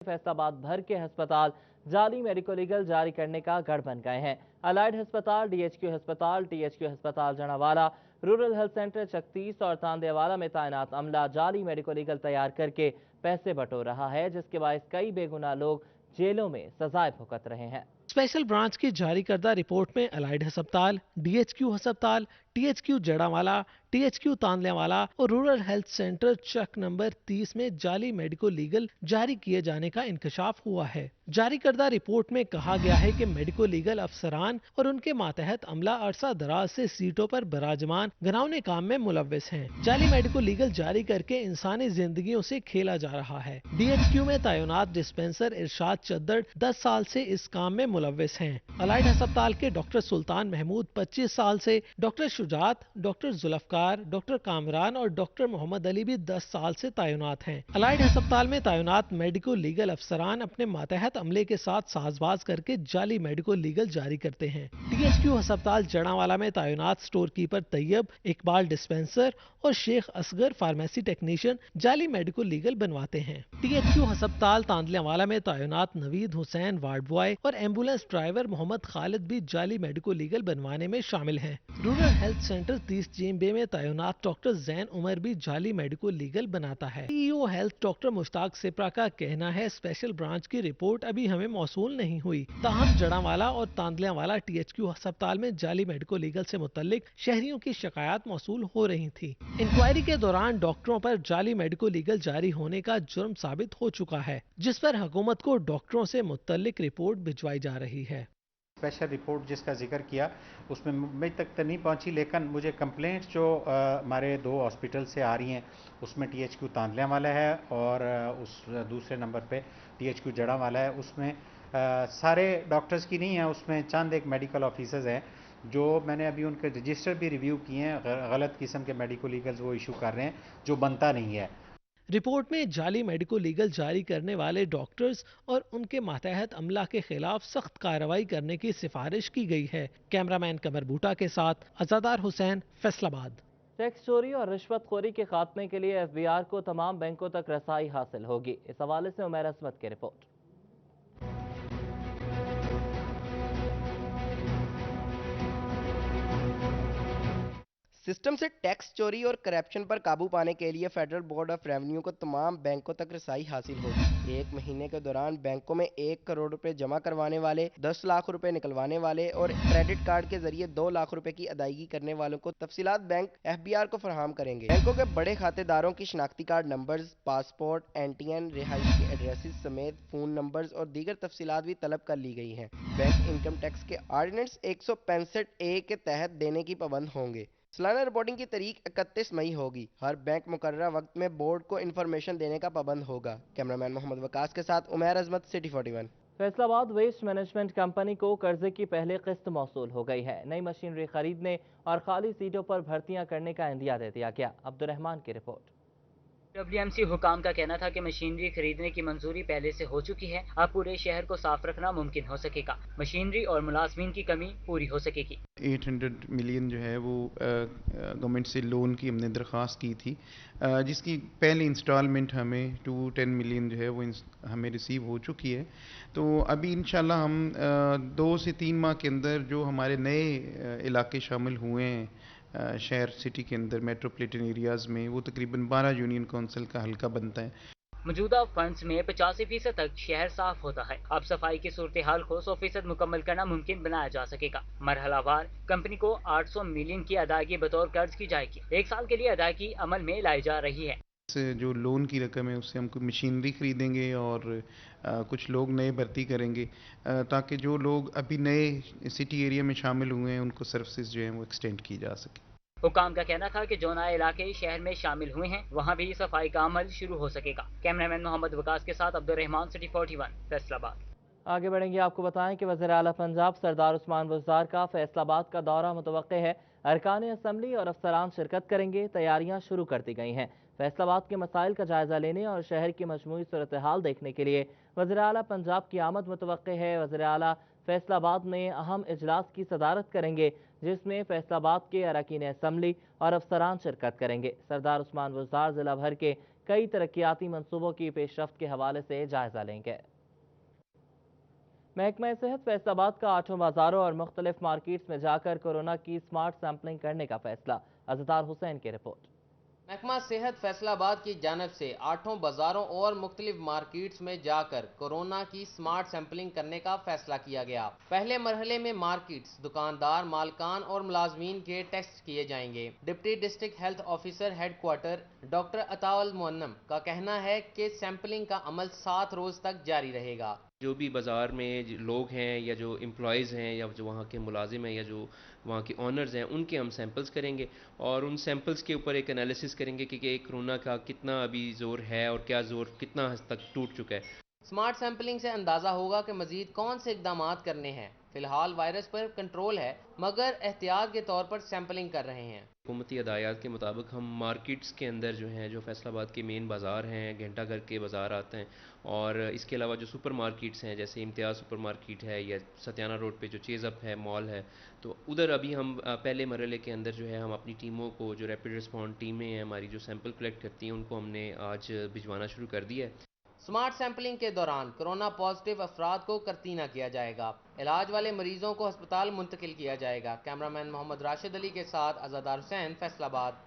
फैसलाबाद भर के अस्पताल जाली मेडिको लीगल जारी करने का गढ़ बन गए हैं। अलाइड अस्पताल, डीएचक्यू अस्पताल, टीएचक्यू अस्पताल जनावाला, रूरल हेल्थ सेंटर 36 और तांदेवाला में तैनात अमला जाली मेडिको लीगल तैयार करके पैसे बटोर रहा है, जिसके बायस कई बेगुनाह लोग जेलों में सजाएं भुगत रहे हैं। स्पेशल ब्रांच की जारी करदा रिपोर्ट में अलाइड अस्पताल, डीएचक्यू अस्पताल, टीएचक्यू जड़ावाला, टीएचक्यू तांदलेवाला और रूरल हेल्थ सेंटर चक नंबर 30 में जाली मेडिको लीगल जारी किए जाने का इंकशाफ हुआ है। जारी करदा रिपोर्ट में कहा गया है कि मेडिको लीगल अफसरान और उनके मातहत अमला अरसा दराज से सीटों पर बराजमान घिनौने काम में मुलव्विस हैं। जाली मेडिको लीगल जारी करके इंसानी जिंदगियों से खेला जा रहा है। डीएचक्यू में तैनात डिस्पेंसर इरशाद चद्दड़ 10 साल से इस काम में मुलव्विस हैं। अलाइड अस्पताल के डॉक्टर सुल्तान महमूद 25 साल से, doctor Shujaat, doctor Zulfiqar, doctor Kamran और डॉक्टर मोहम्मद अली भी 10 साल से तैनात हैं। अलाइड अस्पताल में तैनात मेडिको लीगल अफसरान अपने मातहत अमले के साथ साजबाज करके जाली मेडिको लीगल जारी करते हैं। टीएचक्यू अस्पताल जड़ावाला में तैनात store keeper Tayyab, Iqbal dispenser और शेख असगर फार्मेसी टेक्नीशियन जाली मेडिको लीगल बनवाते हैं। टीएचक्यू अस्पताल तांदलेवाला में तैनात नवीद हुसैन वार्ड बॉय और एम्बुलेंस ड्राइवर मोहम्मद खालिद भी जाली मेडिको लीगल बनवाने में शामिल हैं। रूरल हेल्थ सेंटर 30 जेम्बे में तैनात डॉक्टर जैन उमर भी जाली मेडिको लीगल बनाता है। CEO health doctor Mushtaq Shipra का कहना है, स्पेशल ब्रांच की रिपोर्ट अभी हमें मौसूल नहीं हुई, ताहम जड़ावाला और तांदलेवाला टीएचक्यू अस्पताल में जाली मेडिको लीगल से मुतल्लिक शहरियों की शिकायत मौसूल हो रही थी। इंक्वायरी के दौरान डॉक्टरों पर जाली मेडिको लीगल जारी होने का जुर्म साबित हो चुका है, जिस पर हुकूमत को डॉक्टरों से मुतल्लिक रिपोर्ट भिजवाई जा रही है। स्पेशल रिपोर्ट जिसका जिक्र किया उसमें मुझ तक तो नहीं पहुंची, लेकिन मुझे कंप्लेंट्स जो हमारे 2 हॉस्पिटल से आ रही हैं उसमें टीएचक्यू तांदलेवाला है और उस दूसरे नंबर पे टीएचक्यू जड़ावाला है। उसमें सारे डॉक्टर्स की नहीं है, उसमें चंद एक मेडिकल ऑफिसर्स हैं जो मैंने अभी उनके रजिस्टर भी रिव्यू किए हैं। गलत किस्म के मेडिको लीगल्स वो इशू कर रहे हैं जो बनता नहीं है। रिपोर्ट में जाली मेडिको लीगल जारी करने वाले डॉक्टर्स और उनके मातहत अमला के खिलाफ सख्त कार्रवाई करने की सिफारिश की गई है। कैमरामैन कमर बूटा के साथ अज़ादार हुसैन, फैसलाबाद। टैक्स चोरी और रिश्वतखोरी के खात्मे के लिए एफबीआर को तमाम बैंकों तक रसाई हासिल होगी। इस हवाले से उमैर असमत की रिपोर्ट। सिस्टम से टैक्स चोरी और करप्शन पर काबू पाने के लिए फेडरल बोर्ड ऑफ रेवेन्यू को तमाम बैंकों तक रसाई हासिल होगी। एक महीने के दौरान बैंकों में 1 करोड़ रुपए जमा करवाने वाले, 10 लाख रुपए निकलवाने वाले और क्रेडिट कार्ड के जरिए 2 लाख रुपए की अदायगी करने वालों को तफसीलात बैंक एफबीआर को फराहम करेंगे। बैंकों के बड़े खातेदारों की शिनाख्ती कार्ड नंबर्स, पासपोर्ट, एनटीएन, रिहाइश के एड्रेसेस समेत फोन नंबर्स और दीगर तफसीलात भी तलब कर ली गई हैं। बैंक इनकम टैक्स के ऑर्डिनेंस 165A के तहत देने की पाबंद होंगे। सालाना रिपोर्टिंग की तारीख 31 मई होगी। हर बैंक मुकर्ररा वक्त में बोर्ड को इंफॉर्मेशन देने का पाबंद होगा। कैमरामैन मोहम्मद वकास के साथ Umair Azmat, city 41। Faisalabad waste management company को कर्जे की पहली किस्त मौसूल हो गई है। नई मशीनरी खरीदने और खाली सीटों पर भर्तियां करने का इंदिया दे दिया गया। अब्दुर्रहमान की रिपोर्ट। डब्ल्यूएमसी हुकाम का कहना था कि मशीनरी खरीदने की मंजूरी पहले से हो चुकी है। अब पूरे शहर को साफ रखना मुमकिन हो सकेगा। मशीनरी और मुलाजमीन की कमी पूरी हो सकेगी। 800 मिलियन जो है वो गवर्नमेंट से लोन की हमने दरख्वास्त की थी, जिसकी पहली इंस्टॉलमेंट हमें 210 मिलियन जो है वो हमें रिसीव हो चुकी है। तो अभी इंशाल्लाह हम 2 से 3 माह के अंदर जो हमारे नए इलाके शामिल हुए हैं शहर सिटी के अंदर मेट्रोपॉलिटन एरियाज़ में, वो तकरीबन 12 यूनियन काउंसिल का हल्का बनता है। मौजूदा फंड्स में 85% तक शहर साफ होता है। अब सफाई की सूरत हाल को 100% मुकम्मल करना मुमकिन बनाया जा सकेगा। मरहलावार कंपनी को 800 मिलियन की अदायगी बतौर कर्ज की जाएगी। 1 साल के लिए अदायगी अमल में लाई जा रही है। जो लोन की रकम है उससे हम कोई मशीनरी खरीदेंगे और कुछ लोग नए भर्ती करेंगे, ताकि जो लोग अभी नए सिटी एरिया में शामिल हुए हैं उनको सर्विसेज जो हैं वो एक्सटेंड की जा सके। हुकाम का कहना था कि जो नए इलाके शहर में शामिल हुए हैं वहाँ भी सफाई का अमल शुरू हो सकेगा। कैमरामैन मोहम्मद वकास के साथ अब्दुर्रहमान, सिटी 41, फैसलाबाद। आगे बढ़ेंगे, आपको बताएं कि वज़ीर आला पंजाब सरदार उस्मान बुज़दार का फैसलाबाद का दौरा मुतवक्के है। अरकान असम्बली और अफसरान शिरकत करेंगे। तैयारियां शुरू कर दी गई हैं। फैसलाबाद के मसाइल का जायजा लेने और शहर की मजमूई सूरत हाल देखने के लिए वज़ीर आला पंजाब की आमद मुतवक्के है। वज़ीर आला फैसलाबाद में अहम इजलास की सदारत करेंगे, जिसमें फैसलाबाद के अरकान असम्बली और अफसरान शिरकत करेंगे। सरदार उस्मान बुज़दार जिला भर के कई तरक्याती मंसूबों की पेशरफ्त के हवाले से जायजा लेंगे। महकमा सेहत फैसलाबाद का 8 बाजारों और मुख्तलिफ मार्केट्स में जाकर कोरोना की स्मार्ट सैंपलिंग करने का फैसला। अज़दार हुसैन की रिपोर्ट। महकमा सेहत फैसलाबाद की जानब से 8 बाजारों और मुख्तलिफ मार्केट्स में जाकर कोरोना की स्मार्ट सैंपलिंग करने का फैसला किया गया। पहले मरहले में मार्केट्स, दुकानदार, मालकान और मुलाजमीन के टेस्ट किए जाएंगे। Deputy district health officer headquarter doctor Ataul Muanam का कहना है कि सैंपलिंग का अमल 7 रोज तक जारी रहेगा। जो भी बाज़ार में लोग हैं या जो एम्प्लॉयज़ हैं या जो वहाँ के मुलाजिम हैं या जो वहाँ के ऑनर्स हैं, उनके हम सैंपल्स करेंगे और उन सैंपल्स के ऊपर एक एनालिसिस करेंगे कि कोरोना का कितना अभी ज़ोर है और क्या ज़ोर कितना हद तक टूट चुका है। स्मार्ट सैंपलिंग से अंदाज़ा होगा कि मज़ीद कौन से इक़दामात करने हैं। फ़िलहाल वायरस पर कंट्रोल है मगर एहतियात के तौर पर सैंपलिंग कर रहे हैं। हुकूमती हदायत के मुताबिक हम मार्केट्स के अंदर जो हैं, जो फैसलाबाद के मेन बाज़ार हैं, घंटा घर के बाज़ार आते हैं और इसके अलावा जो सुपर मार्केट्स हैं जैसे इम्तियाज़ सुपर मार्केट है या सत्याना रोड पे जो चेज़अप है मॉल है, तो उधर अभी हम पहले मरहले के अंदर जो है हम अपनी टीमों को, जो रैपिड रिस्पॉन्ड टीमें हैं हमारी जो सैंपल कलेक्ट करती हैं, उनको हमने आज भिजवाना शुरू कर दिया है। स्मार्ट सैंपलिंग के दौरान कोरोना पॉजिटिव अफराद को करतीना किया जाएगा। इलाज वाले मरीजों को अस्पताल मुंतकिल किया जाएगा। कैमरामैन मोहम्मद राशिद अली के साथ अज़दार हुसैन, फैसलाबाद।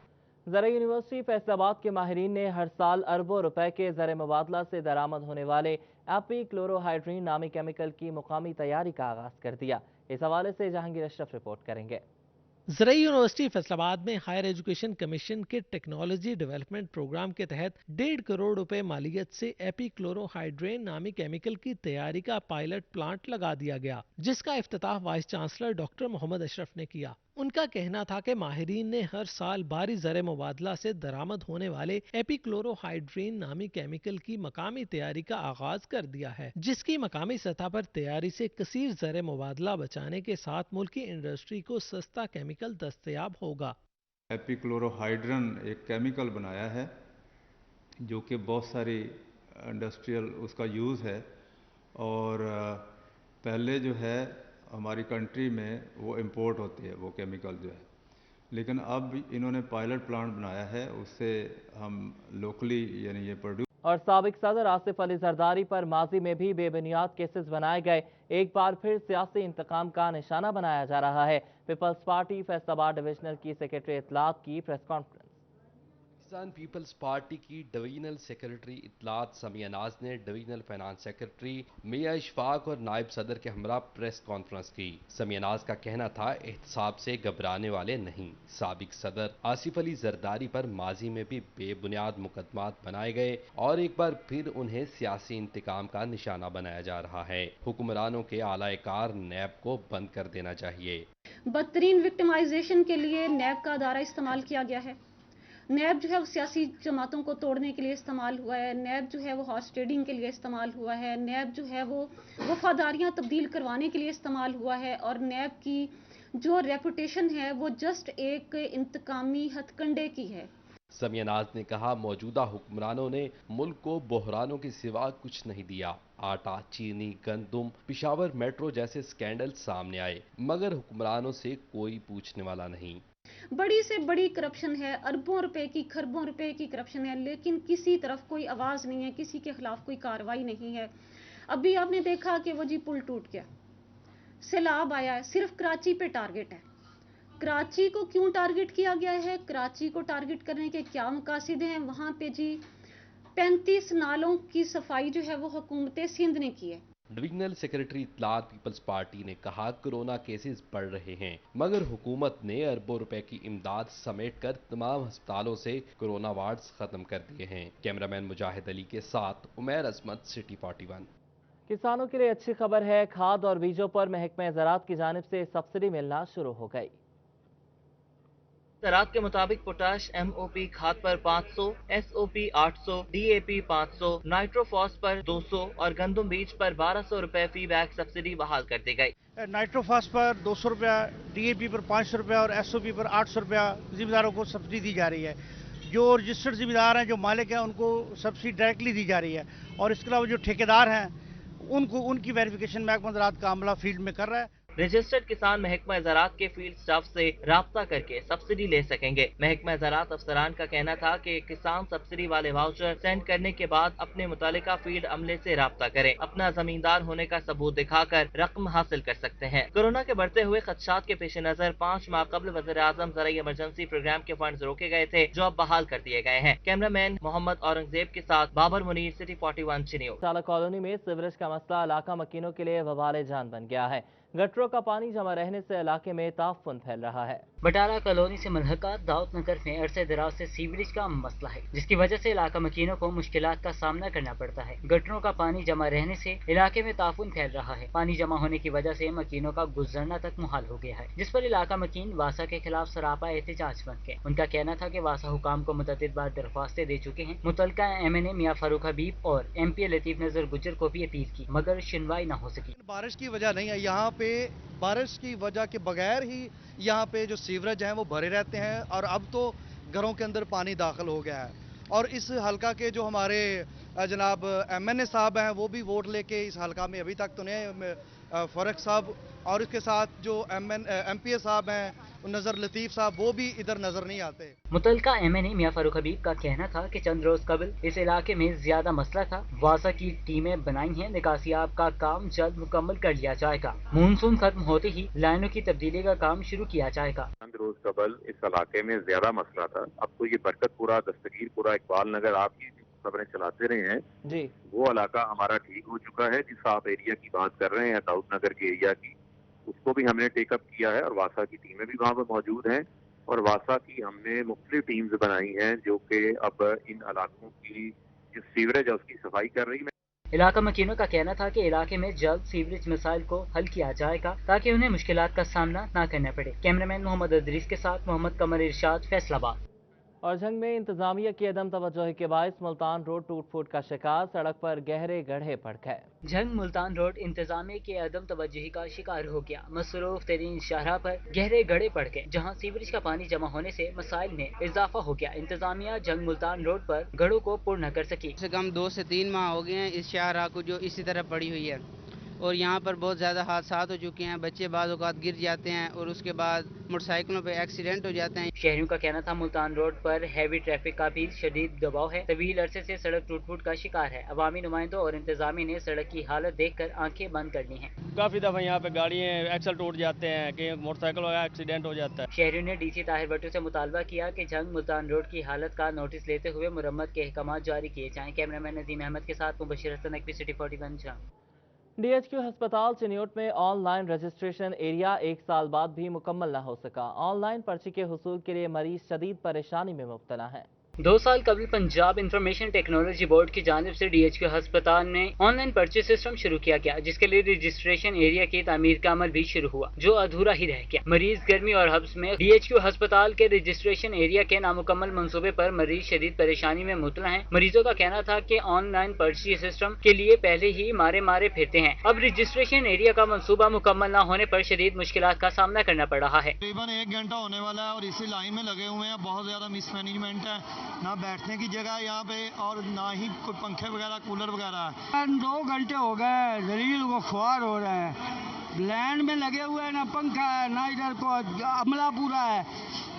ज़राई यूनिवर्सिटी फैसलाबाद के माहिरीन ने हर साल अरबों रुपए के ज़र मुबादला से दरामद होने वाले एपी क्लोरोहाइड्रीन नामी केमिकल की मुकामी तैयारी का आगाज़ कर दिया। इस हवाले से जहांगीर अशरफ रिपोर्ट करेंगे। ज़राई यूनिवर्सिटी फैसलाबाद में हायर एजुकेशन कमीशन के टेक्नोलॉजी डेवलपमेंट प्रोग्राम के तहत 1.5 करोड़ रुपए मालियत से एपी क्लोरोहाइड्रेन नामी केमिकल की तैयारी का पायलट प्लांट लगा दिया गया, जिसका इफ्तिताह vice chancellor doctor Mohammad Ashraf ने किया। उनका कहना था कि माहिरीन ने हर साल भारी ज़र मुबादला से दरामद होने वाले एपी क्लोरोहाइड्रेन नामी केमिकल की मकामी तैयारी का आगाज कर दिया है, जिसकी मकामी सतह पर तैयारी से कसीर ज़र मुबादला बचाने के साथ मुल्की इंडस्ट्री को सस्ता केमिकल दस्तयाब होगा। एपी क्लोरोहाइड्रेन एक केमिकल बनाया है जो कि बहुत सारी इंडस्ट्रियल उसका यूज़ है और पहले जो है हमारी कंट्री में वो इंपोर्ट होती है वो केमिकल जो है, लेकिन अब इन्होंने पायलट प्लांट बनाया है, उससे हम लोकली यानी ये प्रोड्यूस। और साबिक सदर आसिफ अली जरदारी पर माजी में भी बेबुनियाद केसेस बनाए गए, एक बार फिर सियासी इंतकाम का निशाना बनाया जा रहा है। पीपल्स पार्टी फैसलाबाद डिविजनल की सेक्रेटरी इत्तलात की प्रेस कॉन्फ्रेंस। किसान पीपल्स पार्टी की डिवीजनल सेक्रेटरी इत्तलात समिया नाज ने डिवीजनल फाइनेंस सेक्रेटरी मियां इशफाक और नायब सदर के हमरा प्रेस कॉन्फ्रेंस की। समिया नाज का कहना था एहतसाब से घबराने वाले नहीं। साबिक सदर आसिफ अली जरदारी पर माजी में भी बेबुनियाद मुकदमात बनाए गए और एक बार फिर उन्हें सियासी इंतकाम का निशाना बनाया जा रहा है। हुक्मरानों के आलाकार नैब को बंद कर देना चाहिए। बदतरीन विक्टिमाइजेशन के लिए नैब का अदारा इस्तेमाल किया गया है। नैब जो है वो सियासी जमातों को तोड़ने के लिए इस्तेमाल हुआ है। नैब जो है वो हॉर्स ट्रेडिंग के लिए इस्तेमाल हुआ है। नैब जो है वो वफादारियां तब्दील करवाने के लिए इस्तेमाल हुआ है और नैब की जो रेपुटेशन है वो जस्ट एक इंतकामी हथकंडे की है। समिया नाज ने कहा मौजूदा हुक्मरानों ने मुल्क को बहरानों के सिवा कुछ नहीं दिया। आटा, चीनी, गंदुम, पिशावर मेट्रो जैसे स्कैंडल सामने आए मगर हुक्मरानों से कोई पूछने वाला नहीं। बड़ी से बड़ी करप्शन है, अरबों रुपए की, खरबों रुपए की करप्शन है, लेकिन किसी तरफ कोई आवाज नहीं है, किसी के खिलाफ कोई कार्रवाई नहीं है। अभी आपने देखा कि वो जी पुल टूट गया, सैलाब आया है, सिर्फ कराची पे टारगेट है। कराची को क्यों टारगेट किया गया है? कराची को टारगेट करने के क्या मकासद हैं? वहां पे जी 35 नालों की सफाई जो है वो हुकूमत सिंध ने की है। डिविजनल सेक्रेटरी इत्तलात पीपल्स पार्टी ने कहा कोरोना केसेस बढ़ रहे हैं मगर हुकूमत ने अरबों रुपए की इमदाद समेटकर तमाम अस्पतालों से कोरोना वार्ड्स खत्म कर दिए हैं। कैमरामैन मुजाहिद अली के साथ उमैर असमत, सिटी 41। किसानों के लिए अच्छी खबर है, खाद और बीजों पर महकमा ज़राअत की जानिब से सब्सिडी मिलना शुरू हो गई। ज़राअत के मुताबिक पोटाश MOP खाद पर 500, SOP 800, DAP 500, नाइट्रोफॉस पर 200 और गंदम बीज पर 1200 रुपए फी बैग सब्सिडी बहाल कर दी गई। नाइट्रोफॉस पर 200 रुपया, DAP पर 500 रुपया और SOP पर 800 रुपया जिम्मेदारों को सब्सिडी दी जा रही है। जो रजिस्टर्ड जिम्मेदार हैं, जो मालिक हैं, उनको सब्सिडी डायरेक्टली दी जा रही है और इसके अलावा जो ठेकेदार हैं उनको उनकी वेरिफिकेशन महकमा ज़राअत का अमला फील्ड में कर रहा है। रजिस्टर्ड किसान महकमा ज़राअत के फील्ड स्टाफ से राब्ता करके सब्सिडी ले सकेंगे। महकमा ज़राअत अफसरान का कहना था कि किसान सब्सिडी वाले वाउचर सेंड करने के बाद अपने मुतालिका फील्ड अमले से राब्ता करें, अपना जमींदार होने का सबूत दिखाकर रकम हासिल कर सकते हैं। कोरोना के बढ़ते हुए खदशात के पेश नजर 5 माह कबल वज़ीर-ए-आज़म ज़राई इमरजेंसी प्रोग्राम के फंड रोके गए थे, जो अब बहाल कर दिए गए हैं। कैमरामैन मोहम्मद औरंगजेब के साथ बाबर मुनीर, सिटी 41 चिन्यू। साला कॉलोनी में सीवरेज का मसला इलाका मकीनों के लिए वबाल जान बन गया है। गटरों का पानी जमा रहने से इलाके में ताफुन फैल रहा है। बटाला कॉलोनी से मुल्हका दाऊद नगर में अरसे दराज से सीवरेज का मसला है, जिसकी वजह से इलाका मकीनों को मुश्किलात का सामना करना पड़ता है। गटरों का पानी जमा रहने से इलाके में ताफुन फैल रहा है। पानी जमा होने की वजह से मकीनों का गुजरना तक मुहाल हो गया है, जिस पर इलाका मकीन वासा के खिलाफ सरापा एहतजाज बन गए। उनका कहना था कि वासा हुकाम को मुतअद्दिद बार दरख्वास्तें दे चुके हैं। मुतलका MNA मियां फारूक हबीब और MP लतीफ नजर गुजर को भी अपील की, मगर सुनवाई न हो सकी। बारिश की वजह नहीं है, यहाँ पे बारिश की वजह के बगैर ही यहाँ पे जो सीवरेज हैं वो भरे रहते हैं और अब तो घरों के अंदर पानी दाखिल हो गया है। और इस हलका के जो हमारे जनाब MNA साहब हैं वो भी वोट लेके इस हलका में अभी तक तो नहीं, फ़ारूक साहब और इसके साथ जो MPA साहब हैं नज़र लतीफ़ साहब, वो भी इधर नजर नहीं आते। मुतलका MNA मियां फारूक हबीब का कहना था कि चंद रोज कबल इस इलाके में ज्यादा मसला था। वासा की टीमें बनाई हैं, निकासियाब का काम जल्द मुकम्मल कर लिया जाएगा। मानसून खत्म होते ही लाइनों की तब्दीली का काम शुरू किया जाएगा। चंद रोज कबल इस इलाके में ज्यादा मसला था, अब तो ये बरकतपुरा, दस्तगीरपुरा, इकबाल नगर आपकी खबरें चलाते रहे हैं जी, वो इलाका हमारा ठीक हो चुका है। जिस आप एरिया की बात कर रहे हैं दाऊद नगर के एरिया की, उसको भी हमने टेकअप किया है और वासा की टीमें भी वहाँ पर मौजूद हैं और वासा की हमने मुख्तलिफ टीम्स बनाई हैं जो कि अब इन इलाकों की जो सीवरेज है उसकी सफाई कर रही है। इलाका मकीनों का कहना था कि इलाके में जल्द सीवरेज मसाइल को हल किया जाएगा ताकि उन्हें मुश्किलात का सामना न करना पड़े। कैमरामैन मोहम्मद अदरीस के साथ मोहम्मद कमर इरशाद, फैसलाबाद। और जंग में इंतजामिया की अदम तवज्जोही के बायस मुल्तान रोड टूट फूट का शिकार, सड़क पर गहरे गड्ढे पड़ गए। जंग मुल्तान रोड इंतजामिया के अदम तवज्जोही का शिकार हो गया। मसरूफ तरीन शाहराह पर गहरे गड्ढे पड़ गए, जहां सीवरेज का पानी जमा होने से मसाइल में इजाफा हो गया। इंतजामिया जंग मुल्तान रोड पर गड्ढों को पुर न कर सकी। कम से कम 2 से 3 माह हो गए हैं इस शाहराह को जो इसी तरह पड़ी हुई है और यहाँ पर बहुत ज़्यादा हादसा हो चुके हैं। बच्चे बाज़ औक़ात गिर जाते हैं और उसके बाद मोटरसाइकिलों पे एक्सीडेंट हो जाते हैं। शहरियों का कहना था मुल्तान रोड पर हैवी ट्रैफिक का भी शदीद दबाव है। तवील अरसे से सड़क टूट फूट का शिकार है। अवामी नुमाइंदों और इंतजामी ने सड़क की हालत देखकर आंखें बंद कर ली हैं। काफ़ी दफ़ा यहाँ पे गाड़ियाँ एक्सल टूट जाते हैं कि मोटरसाइकिल वगैरह एक्सीडेंट हो जाता है। शहरियों ने DC ताहिर भट्टो से मुतालबा किया कि जंग मुल्तान रोड की हालत का नोटिस लेते हुए मुरम्मत के अहकाम जारी किए जाएं। कैमरामैन नजीम अहमद के साथ मुबशिर हसन, नकवी, सिटी 41 जंग। DHQ अस्पताल चिन्योट में ऑनलाइन रजिस्ट्रेशन एरिया 1 साल बाद भी मुकम्मल न हो सका। ऑनलाइन पर्ची के हुसूल के लिए मरीज शदीद परेशानी में मुब्तला है। 2 साल कबल पंजाब इंफॉर्मेशन टेक्नोलॉजी बोर्ड की जानिब से DHQ अस्पताल में ऑनलाइन पर्ची सिस्टम शुरू किया गया, जिसके लिए रजिस्ट्रेशन एरिया की तामीर का अमल भी शुरू हुआ, जो अधूरा ही रह गया। मरीज गर्मी और हब्स में DHQ अस्पताल के रजिस्ट्रेशन एरिया के नामुकम्मल मंसूबे पर मरीज शदीद परेशानी में मुबतला हैं। मरीजों का कहना था कि ऑनलाइन पर्ची सिस्टम के लिए पहले ही मारे फिरते हैं। अब रजिस्ट्रेशन एरिया का मंसूबा मुकम्मल न होने पर शदीद मुश्किलात का सामना करना पड़ रहा है। तकरीबन 1 घंटा होने वाला है और इसी लाइन में लगे हुए हैं। बहुत ज्यादा मिसमैनेजमेंट है, ना बैठने की जगह यहाँ पे और ना ही कोई पंखे वगैरह कूलर वगैरह है। 2 घंटे हो गए, जलील को ख्वार हो रहे हैं। लैंड में लगे हुए हैं, ना पंखा है ना इधर को अमला पूरा है।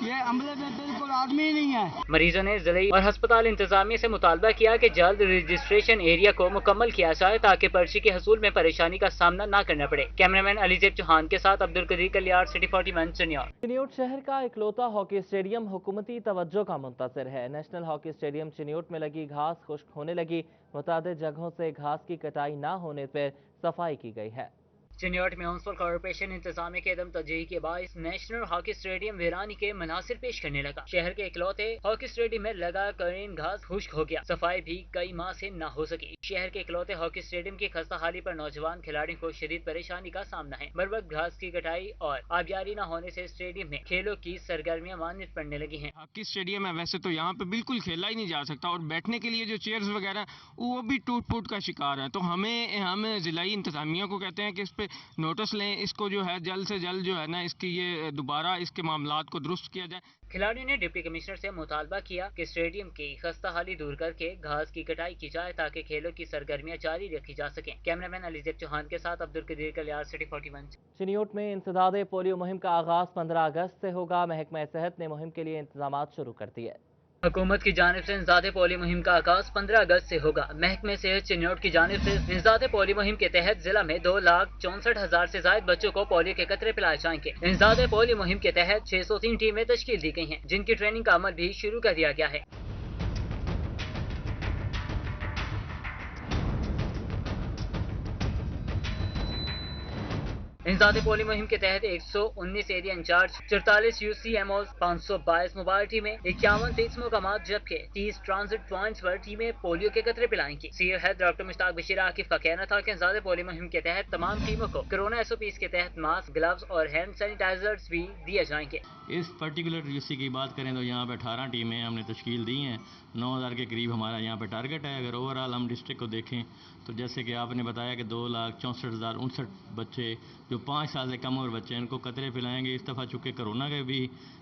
ये अमले में बिल्कुल आदमी नहीं है। मरीजों ने जिले और अस्पताल इंतजामिया से मुतालबा किया कि जल्द रजिस्ट्रेशन एरिया को मुकम्मल किया जाए ताकि पर्ची के हसूल में परेशानी का सामना न करना पड़े। कैमरामैन अलीजेब चौहान के साथ अब्दुल कदीर कलियार, सिटी 41 चिन्योट शहर का इकलौता हॉकी स्टेडियम हुकूमती तवज्जो का मुंतज़िर है। नेशनल हॉकी स्टेडियम चिन्योट में लगी घास खुश्क होने लगी। मुतादिद जगहों से घास की कटाई न होने पर सफाई की गई है। चिन्योट म्यूनिसिपल कॉर्पोरेशन इंतजामिया के अदम तवज्जुही के बायस नेशनल हॉकी स्टेडियम वीरानी के मनासिर पेश करने लगा। शहर के इकलौते हॉकी स्टेडियम में लगा करीन घास खुश्क हो गया। सफाई भी कई माह से न हो सकी। शहर के इकलौते हॉकी स्टेडियम की खस्ता हाली पर नौजवान खिलाड़ियों को शदीद परेशानी का सामना है। बर वक्त घास की कटाई और आबियारी न होने से स्टेडियम में खेलों की सरगर्मियां मान्यत पड़ने लगी हैं। हॉकी स्टेडियम है, वैसे तो यहाँ पे बिल्कुल खेला ही नहीं जा सकता और बैठने के लिए जो चेयर्स वगैरह वो भी टूट फूट का शिकार है। तो हम जिलाई इंतजामिया को कहते हैं कि इस पे पे नोटिस लें, इसको जो है जल्द से जल्द जो है ना इसकी ये दोबारा इसके मामलात को दुरुस्त किया जाए। खिलाड़ियों ने डिप्टी कमिश्नर से मुतालबा किया कि स्टेडियम की खस्ता हाली दूर करके घास की कटाई की जाए ताकि खेलों की सरगर्मियां जारी रखी जा सकें। कैमरामैन अलीजेब चौहान के साथ अब्दुल कदीर कल्याण, सिटी 41। चिन्योट में इंसदादे पोलियो मुहिम का आगाज 15 अगस्त से होगा। महकमा सेहत ने मुहिम के लिए इंतजाम शुरू कर दिए। हुकूमत की जानिब से इंसदादे पोलियो मुहिम का आगाज 15 अगस्त से होगा। महकमे सेहत चिन्योट की जानिब से इंसदादे पोलियो मुहिम के तहत जिला में 2,64,000 से ज्यादा बच्चों को पोलियो के कतरे पिलाए जाएंगे। इंसदादे पोलियो मुहिम के तहत 603 टीमें तश्कील दी गई हैं, जिनकी ट्रेनिंग का अमल भी शुरू कर दिया गया है। इंसदादे पोलियो मुहिम के तहत 119 एरिया इंचार्ज, 44 UCMOs, 522 मोबाइल टीमें, 51 फिक्स मुकामात जबकि 30 ट्रांजिट पॉइंट्स पर टीमें पोलियो के कतरे पिलाएंगी। CEO health doctor Mushtaq Bashir Akif का कहना था कि इंसदादे पोलियो मुहिम के तहत तमाम टीमों को कोरोना SOPs के तहत मास्क, ग्लव्स और हैंड सैनिटाइजर्स भी दिए जाएंगे। इस पर्टिकुलर यूसी की बात करें तो यहाँ पे 18 टीमें हमने तश्कील दी हैं। 9,000 के करीब हमारा यहाँ पे टारगेट है। अगर ओवरऑल हम डिस्ट्रिक्ट को देखें तो जैसे कि आपने बताया कि 2,64,059 बच्चे जो 5 साल से कम उम्र बच्चे हैं उनको कतरे पिलाएंगे। इस दफ़ा चूँकि कोरोना का भी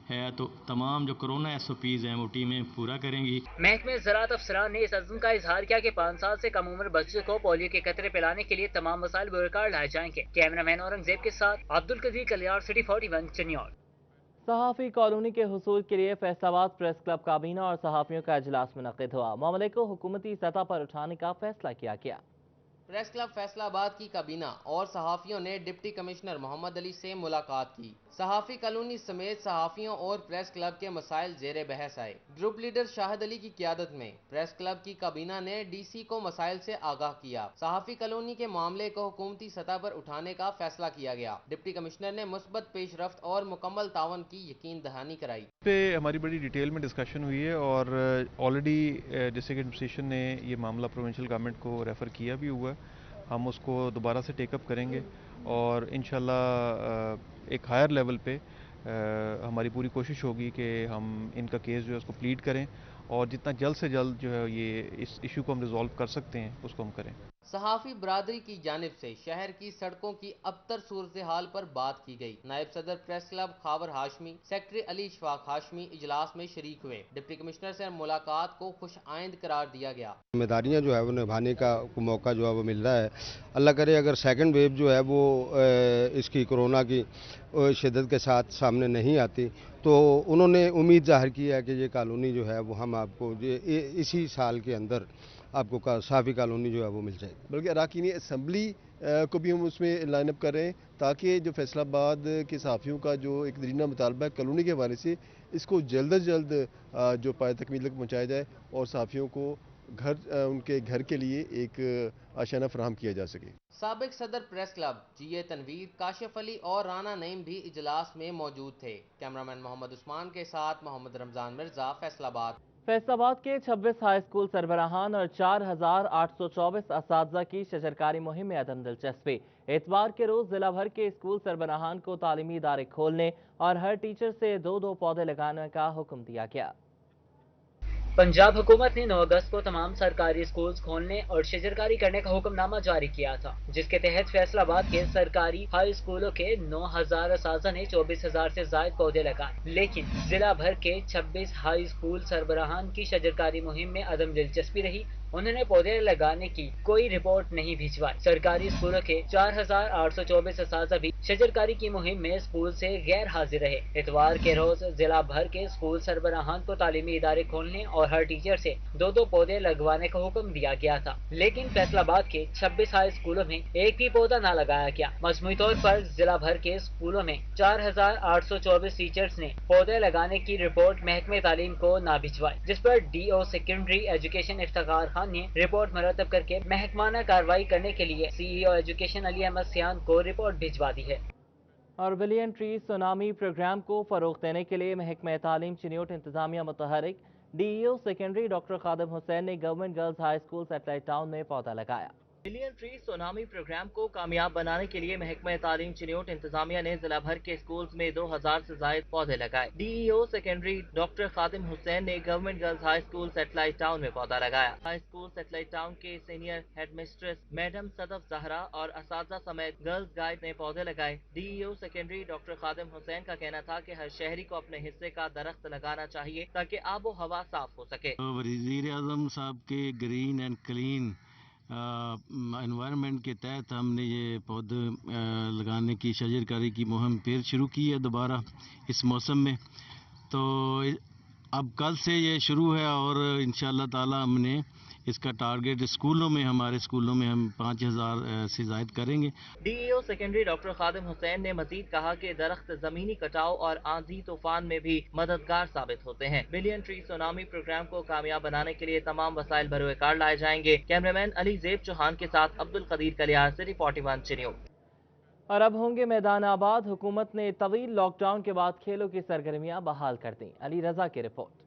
है तो तमाम जो कोरोना SOPs हैं वो टीमें पूरा करेंगी। महकमे ज़राअत अफसरान ने इस अज़्म का इजहार किया कि 5 साल से कम उम्र बच्चों को पोलियो के कतरे पिलाने के लिए तमाम वसाइल बरकार लाए जाएंगे। कैमरामैन औरंगजेब के साथ अब्दुल कदीर कल्याण, सिटी 41 चिन्योट। सहाफ़ी कॉलोनी के हुसूल के लिए फैसलाबाद प्रेस क्लब काबीना और सहाफ़ियों का इजलास मुनक़िद हुआ। मामले को हुकूमती सतह पर उठाने का फैसला किया गया। प्रेस क्लब फैसलाबाद की काबीना और सहाफ़ियों ने डिप्टी कमिश्नर मोहम्मद अली से मुलाकात की। सहाफ़ी कॉलोनी समेत सहाफ़ियों और प्रेस क्लब के मसाइल ज़ेरे बहस आए। ग्रुप लीडर शाहिद अली की क़यादत में प्रेस क्लब की काबीना ने DC को मसाइल से आगाह किया। सहाफ़ी कॉलोनी के मामले को हुकूमती सतह पर उठाने का फैसला किया गया। डिप्टी कमिश्नर ने मुस्बत पेशरफ्त और मुकम्मल तावन की यकीन दहानी कराई। पे हमारी बड़ी डिटेल में डिस्कशन हुई है और ऑलरेडी डिस्ट्रिक्ट एडमिनिस्ट्रेशन ने ये मामला प्रोविंशियल गवर्नमेंट को रेफ़र किया भी हुआ। हम उसको दोबारा से टेकअप करेंगे और इंशाल्लाह एक हायर लेवल पे हमारी पूरी कोशिश होगी कि हम इनका केस जो है उसको प्लीड करें और जितना जल्द से जल्द जो है ये इस इशू को हम रिजॉल्व कर सकते हैं उसको हम करें। सहाफ़ी बरादरी की जानिब से शहर की सड़कों की अबतर सूरत हाल पर बात की गई। नायब सदर press club Khawar Hashmi, secretary Ali Ishfaq Hashmi इजलास में शरीक हुए। डिप्टी कमिश्नर से मुलाकात को खुश आइंद करार दिया गया। जिम्मेदारियाँ जो है वो निभाने का मौका जो है वो मिल रहा है। अल्लाह करे अगर सेकंड वेव जो है वो इसकी कोरोना की शिद्दत के साथ सामने नहीं आती तो उन्होंने उम्मीद जाहिर की है कि ये कॉलोनी जो है वो हम आपको इसी साल के अंदर आपको सहाफ़ी कॉलोनी जो है वो मिल जाएगी। बल्कि अराकीनी असम्बली को भी हम उसमें लाइनअप कर रहे हैं ताकि जो फैसलाबाद के सहाफ़ियों का जो एक दरीना मुतालबा है कॉलोनी के हवाले से इसको जल्द अज जल्द जो पाए तकमील तक पहुँचाया जाए और सहाफ़ियों को उनके घर के लिए एक आशाना फराहम किया जा सके। साबिक सदर press club GA Tanveer, Kashif Ali और राना नईम भी इजलास में मौजूद थे। कैमरामैन मोहम्मद उस्मान के साथ मोहम्मद रमजान मिर्जा, फैसलाबाद। फैसलाबाद के 26 हाई स्कूल सरबराहान और 4,824 असातिज़ा की शजरकारी मुहिम में अदम दिलचस्पी। एतवार के रोज जिला भर के स्कूल सरबराहान को तालीमी इदारे खोलने और हर टीचर से 2-2 पौधे लगाने का हुक्म दिया गया। पंजाब हुकूमत ने 9 अगस्त को तमाम सरकारी स्कूल्स खोलने और शजरकारी करने का हुक्मनामा जारी किया था, जिसके तहत फैसलाबाद के सरकारी हाई स्कूलों के 9,000 असातिज़ा ने 24,000 से ज्यादा पौधे लगाए। लेकिन जिला भर के 26 हाई स्कूल सरबराहान की शजरकारी मुहिम में अदम दिलचस्पी रही। उन्होंने पौधे लगाने की कोई रिपोर्ट नहीं भिजवाई। सरकारी स्कूलों के 4,824 असातिज़ा भी शजरकारी की मुहिम में स्कूल से गैर हाजिर रहे। इतवार के रोज जिला भर के स्कूल सरबराहान को तालीमी इदारे खोलने और हर टीचर से 2-2 पौधे लगवाने का हुक्म दिया गया था, लेकिन फैसलाबाद के 26 हाई स्कूलों में एक भी पौधा न लगाया गया। मजमूई तौर पर जिला भर के स्कूलों में 4,824 टीचर्स ने पौधे लगाने की रिपोर्ट महकमे तालीम को न भिजवाई, जिस पर DO secondary education Iftikhar Khan ने रिपोर्ट मुरतब करके महकमाना कार्रवाई करने के लिए CEO एजुकेशन अली अहमद सियान को रिपोर्ट भिजवा दी है। और बिलियन ट्री सुनामी प्रोग्राम को फरोग देने के लिए महकमा तालीम चिन्योट इंतजामिया मुतहरिक DEO सेकेंडरी डॉक्टर खादिम हुसैन ने government girls high school satellite town में पौधा लगाया। मिलियन ट्री सोनामी प्रोग्राम को कामयाब बनाने के लिए महकमा तालीम चिन्योट इंतजामिया ने जिला भर के स्कूल्स में 2000 से ज्यादा पौधे लगाए। डीईओ सेकेंडरी डॉक्टर खादिम हुसैन ने government girls high school satellite town में पौधा लगाया। हाई स्कूल सेटेलाइट टाउन के senior headmistress madam Sadaf Zahra और असातिज़ा समेत गर्ल्स गाइड ने पौधे लगाए। डीईओ सेकेंडरी डॉक्टर खादिम हुसैन का कहना था कि हर शहरी को अपने हिस्से का दरख्त लगाना चाहिए ताकि आबो हवा साफ हो सके। वज़ीर आज़म साहब के ग्रीन एंड क्लीन एनवायरनमेंट के तहत हमने ये पौधे लगाने की शजरकारी की मुहिम फिर शुरू की है दोबारा इस मौसम में। तो अब कल से ये शुरू है और इंशाअल्लाह ताला हमने इसका टारगेट स्कूलों में, हमारे स्कूलों में हम 5000 से ज़ायद करेंगे। डीईओ सेकेंडरी डॉक्टर खादिम हुसैन ने मजीद कहा कि दरख्त जमीनी कटाव और आंधी तूफान में भी मददगार साबित होते हैं। मिलियन ट्री सोनामी प्रोग्राम को कामयाब बनाने के लिए तमाम वसाइल बरोकार लाए जाएंगे। कैमरामैन अली ज़ेब चौहान के साथ अब्दुल कदीर कलियार, सिटी 41 चिन्योट। और अब होंगे मैदान आबाद। हुकूमत ने तवील लॉकडाउन के बाद खेलों की सरगर्मियां बहाल कर दी। अली रजा की रिपोर्ट।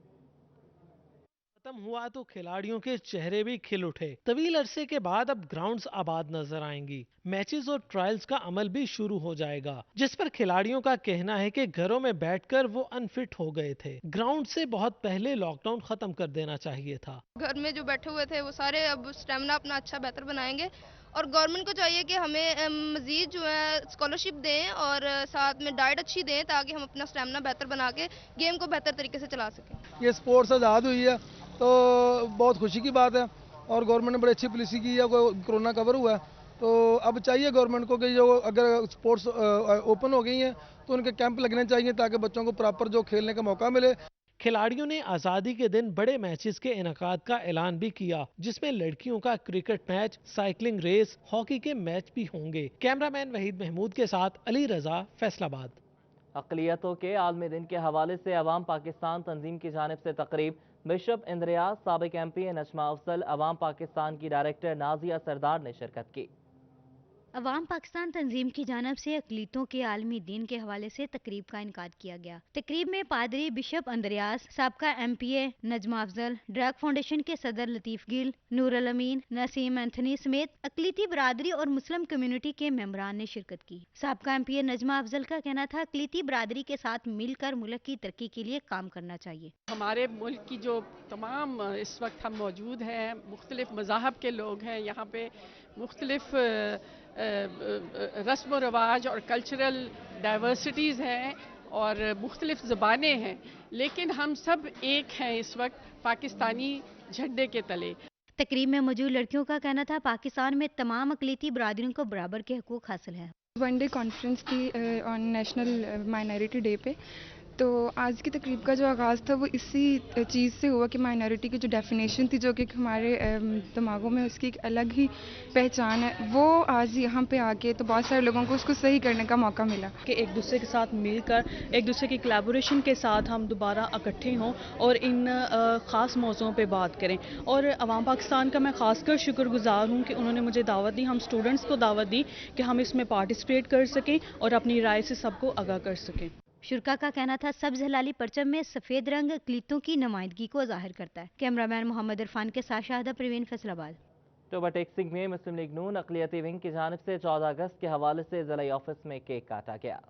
खत्म हुआ तो खिलाड़ियों के चेहरे भी खिल उठे। तवील अरसे के बाद अब ग्राउंड्स आबाद नजर आएंगी। मैचेस और ट्रायल्स का अमल भी शुरू हो जाएगा, जिस पर खिलाड़ियों का कहना है कि घरों में बैठकर वो अनफिट हो गए थे। ग्राउंड से बहुत पहले लॉकडाउन खत्म कर देना चाहिए था। घर में जो बैठे हुए थे वो सारे अब स्टेमिना अपना अच्छा बेहतर बनाएंगे और गवर्नमेंट को चाहिए कि हमें मजीद जो है स्कॉलरशिप दें और साथ में डाइट अच्छी दें ताकि हम अपना स्टेमिना बेहतर बना के गेम को बेहतर तरीके से चला सकें। ये स्पोर्ट्स आज़ाद हुई है तो बहुत खुशी की बात है और गवर्नमेंट ने बड़ी अच्छी पॉलिसी की है। कोरोना कवर हुआ है तो अब चाहिए गवर्नमेंट को कि जो अगर स्पोर्ट्स ओपन हो गई हैं तो उनके कैंप लगने चाहिए ताकि बच्चों को प्रॉपर जो खेलने का मौका मिले। खिलाड़ियों ने आज़ादी के दिन बड़े मैचेस के इनेकाद का ऐलान भी किया, जिसमें लड़कियों का cricket match, cycling race, hockey के मैच भी होंगे। कैमरामैन वहीद महमूद के साथ अली रजा, फैसलाबाद। अक़लियतों के आलमी दिन के हवाले से अवाम पाकिस्तान तंजीम की जानिब से तकरीब। बिशप इंद्रियाज, साबिक MP नजमा अफजल, अवाम पाकिस्तान की डायरेक्टर नाजिया सरदार ने शिरकत की। अवाम पाकिस्तान तंजीम की जानब से अक़लियतों के आलमी दिन के हवाले से तकरीब का इनकाद किया गया। तकरीब में पादरी बिशप इंद्रियाज, साबका MPA Najma Afzal, drug foundation के सदर लतीफ गिल, नूर अल अमीन, नसीम एंथनी समेत अक़लियती बरादरी और मुस्लिम कम्युनिटी के मेंबरान ने शिरकत की। साबका MPA नजमा अफजल का कहना था अक़लियती बरादरी के साथ मिलकर मुल्क की तरक्की के लिए काम करना चाहिए। हमारे मुल्क की जो तमाम इस वक्त हम मौजूद हैं, मुख्तलिफ मज़ाहब के लोग हैं, यहाँ पे मुख्तलिफ रस्म व रवाज और कल्चरल डाइवर्सिटीज़ हैं और मुख्तलिफ ज़बानें हैं, लेकिन हम सब एक हैं इस वक्त पाकिस्तानी झंडे के तले। तकरीब में मौजूद लड़कियों का कहना था पाकिस्तान में तमाम अक़लियती बरादरियों को बराबर के हकूक़ हासिल हैं। वनडे कॉन्फ्रेंस थी ऑन नेशनल माइनॉरिटी डे पे, तो आज की तकरीब का जो आगाज़ था वो इसी चीज़ से हुआ कि माइनॉरिटी की जो डेफिनेशन थी, जो कि हमारे दिमागों में उसकी एक अलग ही पहचान है, वो आज यहाँ पे आके तो बहुत सारे लोगों को उसको सही करने का मौका मिला कि एक दूसरे के साथ मिलकर, एक दूसरे की कोलैबोरेशन के साथ हम दोबारा इकट्ठे हों और इन ख़ास मौज़ों पे बात करें। और अवाम पाकिस्तान का मैं ख़ासकर शुक्रगुजार हूँ कि उन्होंने मुझे दावत दी, हम स्टूडेंट्स को दावत दी कि हम इसमें पार्टिसिपेट कर सकें और अपनी राय से सबको आगाह कर सकें। शुरका का कहना था सब्ज हिलाली परचम में सफेद रंग अक़लियतों की नुमाइंदगी को जाहिर करता है। कैमरामैन मोहम्मद इरफान के साथ शाहदा परवीन, फैसलाबाद। टोबा टेक्सिंग में मुस्लिम लीग नून अक़लियती विंग की जानिब से 14 अगस्त के हवाले से ज़िला ऑफिस में केक काटा गया।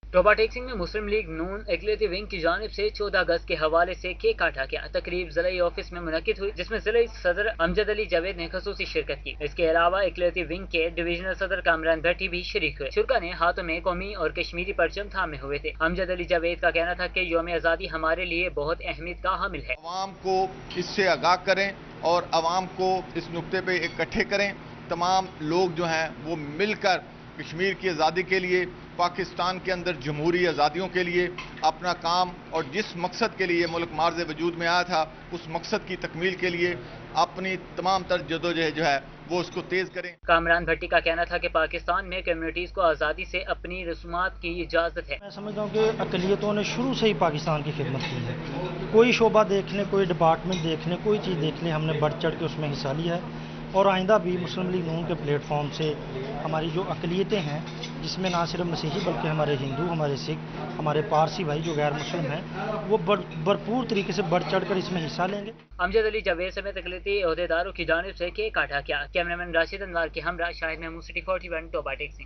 टोबा टेक्सिंग में मुस्लिम लीग नून अक़लियती विंग की जानिब से 14 अगस्त के हवाले से केक काटा गया। तकरीब ज़िला ऑफिस में मुनक़िद हुई, जिसमें ज़िला सदर अमजद अली जावेद ने ख़ुसूसी शिरकत की। इसके अलावा अक़लियती विंग के डिवीजनल सदर कामरान भट्टी भी शरीक हुए। शुरका ने हाथों में कौमी और कश्मीरी परचम थामे हुए थे। अमजद अली जावेद का कहना था कि यौम आज़ादी हमारे लिए बहुत अहमियत का हामिल है। अवाम को इससे आगाह करें और अवाम को इस नुक्ते पे इकट्ठे करें। तमाम लोग जो हैं वो मिलकर कश्मीर की आज़ादी के लिए, पाकिस्तान के अंदर जमहूरी आज़ादियों के लिए अपना काम और जिस मकसद के लिए मुल्क मार्ज़ वजूद में आया था उस मकसद की तकमील के लिए अपनी तमाम तर जदोजहद जो है वो उसको तेज़ करें। कामरान भट्टी का कहना था कि पाकिस्तान में कम्युनिटीज़ को आज़ादी से अपनी रसूमात की इजाज़त है। मैं समझता हूँ कि अक़लियतों ने शुरू से ही पाकिस्तान की खिदमत की है। कोई शोबा देख लें, कोई डिपार्टमेंट देख लें, कोई चीज़ देख लें, हमने बढ़ चढ़ के उसमें हिस्सा लिया है। اور آئندہ بھی مسلم لیگ نون کے پلیٹ فارم سے ہماری جو اقلیتیں ہیں، جس میں نہ صرف مسیحی بلکہ ہمارے ہندو، ہمارے سکھ، ہمارے پارسی بھائی جو غیر مسلم ہیں، وہ بھرپور طریقے سے بڑھ چڑھ کر اس میں حصہ لیں گے۔ امجد علی جاوید سمیت اقلیتی عہدیداروں کی جانب سے کیک کاٹا گیا۔ کیمرامین راشد انوار کے ہمراہ شاہد محمود، سٹی 41 ٹوبا ٹیکسی۔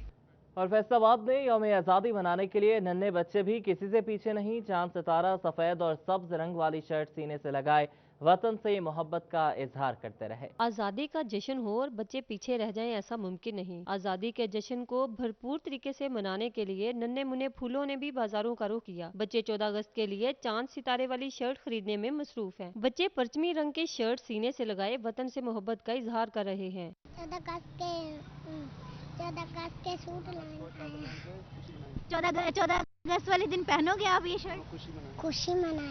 اور فیصل آباد میں یوم آزادی منانے کے لیے ننھے بچے بھی کسی سے پیچھے نہیں، چاند ستارہ سفید اور سبز رنگ والی شرٹ سینے سے لگائے وطن سے محبت کا اظہار کرتے رہے۔ آزادی کا جشن ہو اور بچے پیچھے رہ جائیں، ایسا ممکن نہیں۔ آزادی کے جشن کو بھرپور طریقے سے منانے کے لیے ننھے منھے پھولوں نے بھی بازاروں کا رخ کیا۔ بچے 14 اگست کے لیے چاند ستارے والی شرٹ خریدنے میں مصروف ہیں۔ بچے پرچمی رنگ کے شرٹ سینے سے لگائے وطن سے محبت کا اظہار کر رہے ہیں۔ 14 اگست کے سوٹ لائے ہیں۔ 14 اگست والے دن پہنو گے آپ یہ شرٹ؟ خوشی منائے۔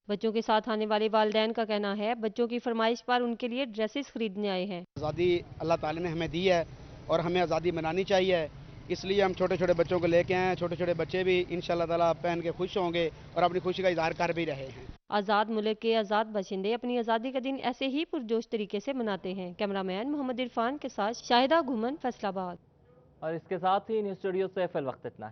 بچوں کے ساتھ آنے والے والدین کا کہنا ہے بچوں کی فرمائش پر ان کے لیے ڈریسز خریدنے آئے ہیں۔ آزادی اللہ تعالی نے ہمیں دی ہے اور ہمیں آزادی منانی چاہیے، اس لیے ہم چھوٹے چھوٹے بچوں کو لے کے آئے ہیں۔ چھوٹے چھوٹے بچے بھی انشاءاللہ تعالی پہن کے خوش ہوں گے اور اپنی خوشی کا اظہار کر بھی رہے ہیں۔ آزاد ملک کے آزاد باشندے اپنی آزادی کا دن ایسے ہی پرجوش طریقے سے مناتے ہیں۔ کیمرامین محمد عرفان کے ساتھ شاہدہ گھومن، فیصل آباد۔ اور اس کے ساتھ ہی نیوز اسٹوڈیو سے فی الوقت اتنا ہے۔